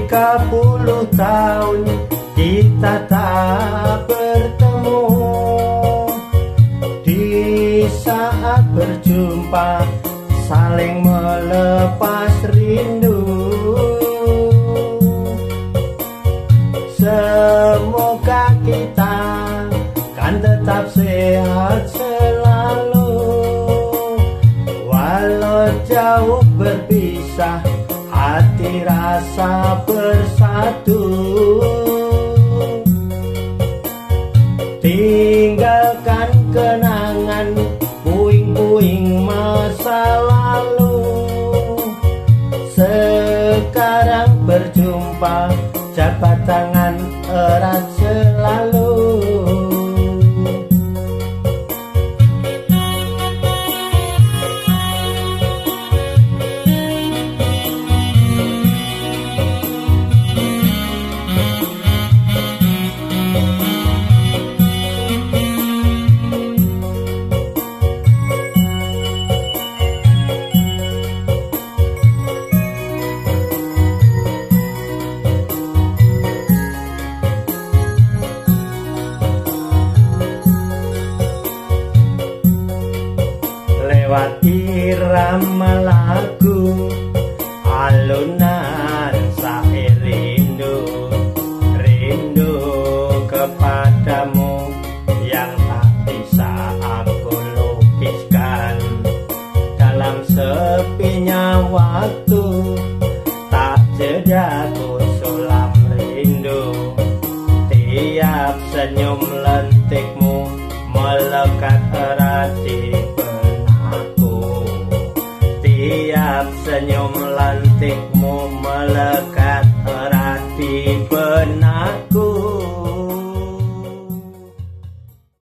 30 tahun kita tak bertemu. Di saat berjumpa saling melepas rindu. Semoga kita kan tetap sehat selalu, walau jauh berpisah, hati rasa bersatu. Tinggalkan kenangan, puing-puing masa lalu. Sekarang berjumpa, jabat tangan erat selalu. Lewat irama lagu, alunan syair rindu, rindu kepadamu yang tak bisa aku lukiskan. Dalam sepinya waktu, tak jeda ku sulam rindu. Tiap senyum lentikmu melekat erat di tiap senyum lentikmu melekat erat di benakku.